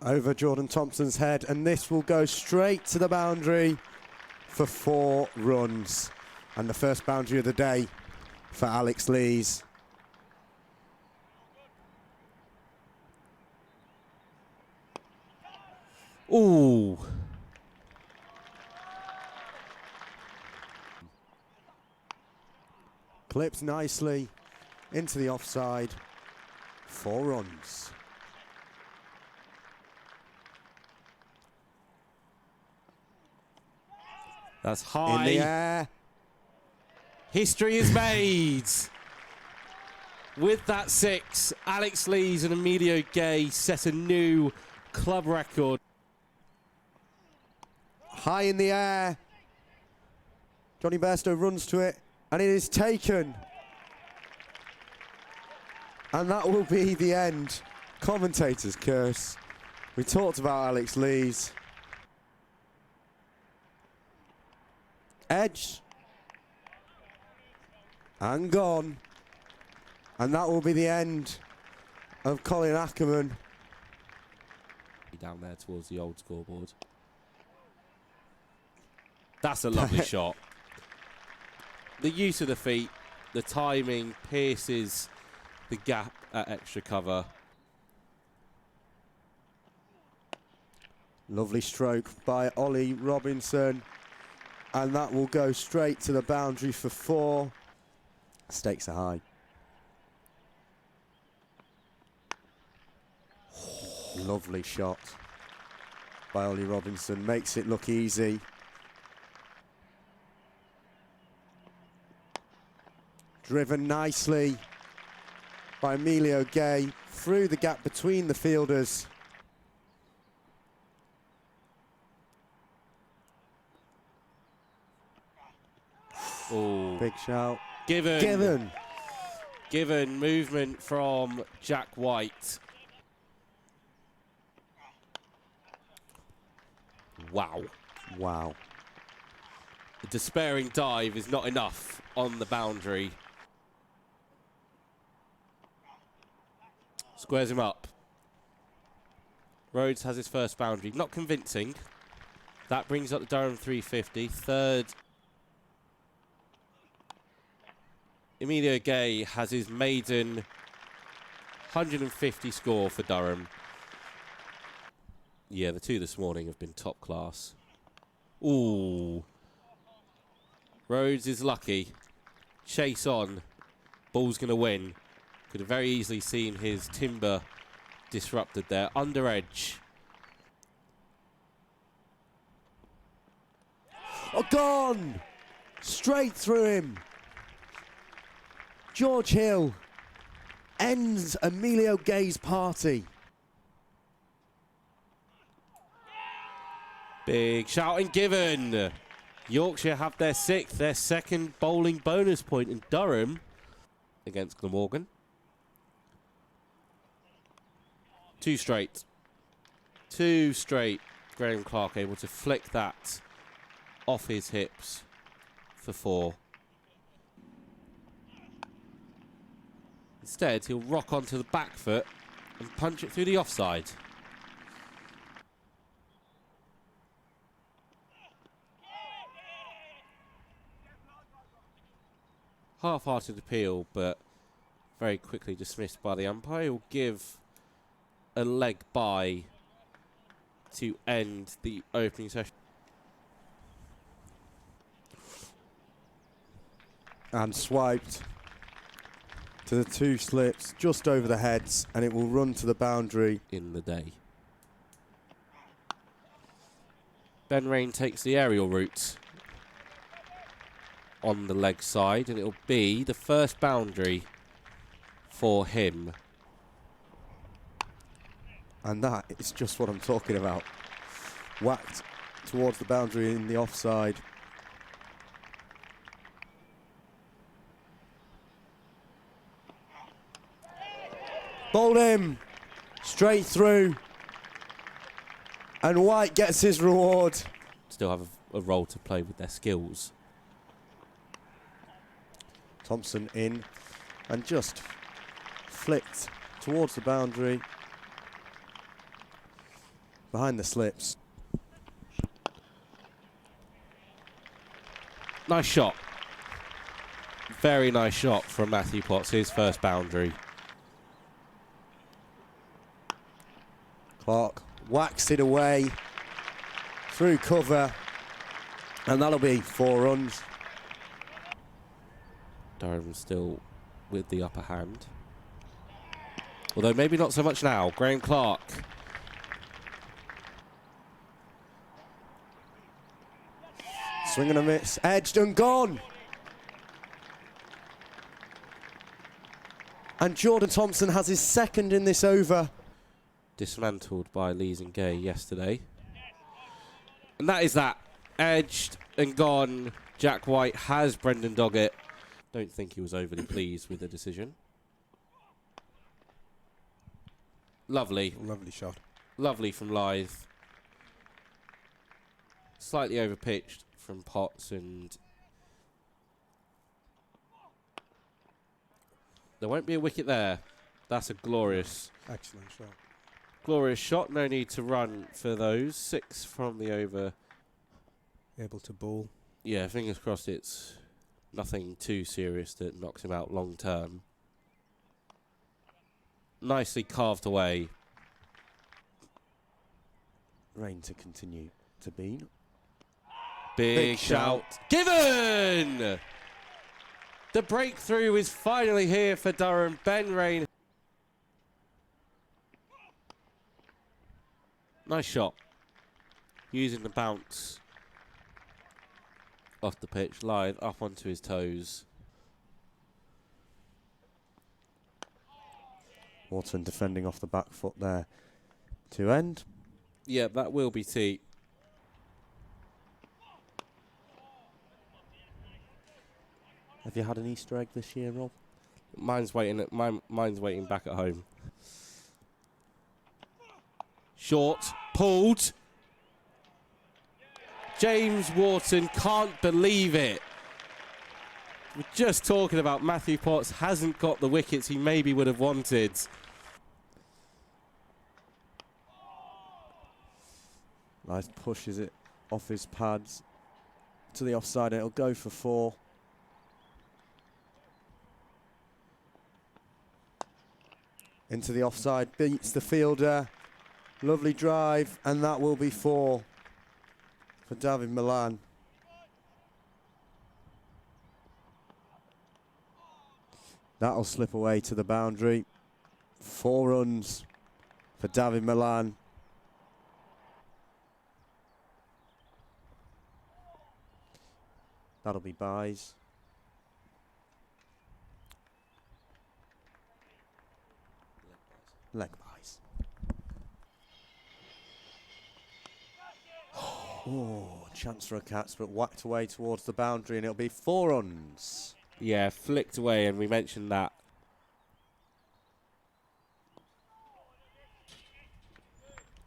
over Jordan Thompson's head, and this will go straight to the boundary for 4 runs. And the first boundary of the day for Alex Lees. Ooh. Clips nicely into the offside. 4 runs. That's high. In the air. History is made. With that 6, Alex Lees and Emilio Gay set a new club record. High in the air. Johnny Bairstow runs to it, and it is taken. And that will be the end. Commentator's curse. We talked about Alex Lees. Edge. And gone. And that will be the end of Colin Ackerman. Down there towards the old scoreboard. That's a lovely shot. The use of the feet, the timing pierces the gap at extra cover. Lovely stroke by Ollie Robinson. And that will go straight to the boundary for 4. Stakes are high. Lovely shot by Ollie Robinson. Makes it look easy. Driven nicely by Emilio Gay through the gap between the fielders. Oh, Big shout. Given movement from Jack White. Wow. Wow. The despairing dive is not enough on the boundary. Squares him up. Rhodes has his first boundary. Not convincing. That brings up the Durham 350. Third. Emilio Gay has his maiden 150 score for Durham. Yeah, the 2 this morning have been top class. Ooh. Rhodes is lucky. Chase on. Ball's going to win. Could have very easily seen his timber disrupted there. Under edge. Oh, gone! Straight through him. George Hill ends Emilio Gay's party. Big shouting given. Yorkshire have their 6th, their 2nd bowling bonus point in Durham against Glamorgan. 2 straight. 2 straight. Graham Clark able to flick that off his hips for 4. Instead, he'll rock onto the back foot and punch it through the offside. Half-hearted appeal, but very quickly dismissed by the umpire. He'll give a leg bye to end the opening session. And swiped to the 2 slips just over the heads, and it will run to the boundary. In the day. Ben Raine takes the aerial route on the leg side, and it'll be the first boundary for him. And that is just what I'm talking about. Whacked towards the boundary in the offside. Bowled him straight through, and White gets his reward. Still have a role to play with their skills. Thompson in and just flicked towards the boundary. behind the slips. Nice shot. Very nice shot from Matthew Potts, his first boundary. Clark whacks it away through cover, and that'll be 4 runs. Durham still with the upper hand. Although maybe not so much now. Graham Clark. Swing and a miss, edged and gone. And Jordan Thompson has his second in this over. Dismantled by Lees and Gay yesterday. And that is that. Edged and gone. Jack White has Brendan Doggett. Don't think he was overly pleased with the decision. Lovely. Lovely shot. Lovely from Lyth. Slightly overpitched from Potts, and there won't be a wicket there. That's a glorious, excellent shot. Glorious shot. No need to run for those. 6 from the over. Able to bowl. Yeah, fingers crossed it's nothing too serious that knocks him out long term. Nicely carved away. Raine to continue to bean. Big shout. Given! The breakthrough is finally here for Durham. Ben Raine. Nice shot. Using the bounce off the pitch, live up onto his toes. Wharton defending off the back foot there to end. Yeah, that will be T. Have you had an Easter egg this year, Rob? Mine's waiting. Mine's waiting back at home. Short, pulled. James Wharton can't believe it. We're just talking about Matthew Potts hasn't got the wickets he maybe would have wanted. Nice, pushes it off his pads to the offside, and it'll go for 4. Into the offside, beats the fielder. Lovely drive, and that will be 4 for David Milan. That'll slip away to the boundary. 4 runs for David Milan. That'll be byes. Leg byes. Oh, chance for a catch, but whacked away towards the boundary, and it'll be 4 runs. Yeah, flicked away, and we mentioned that.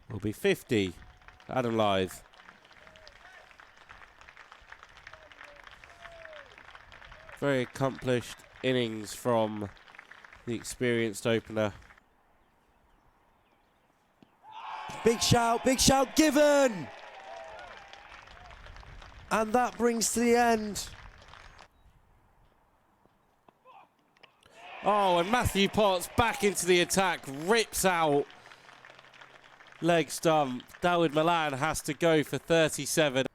Will be 50. Adam Lyth. Very accomplished innings from the experienced opener. Big shout given! And that brings to the end. Oh, and Matthew Potts back into the attack, rips out. Leg stump. David Milan has to go for 37.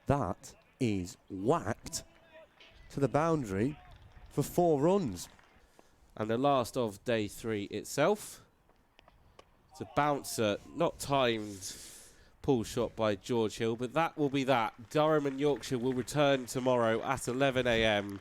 That is whacked to the boundary for 4 runs. And the last of day 3 itself. It's a bouncer, not timed pull shot by George Hill, but that will be that. Durham and Yorkshire will return tomorrow at 11 AM.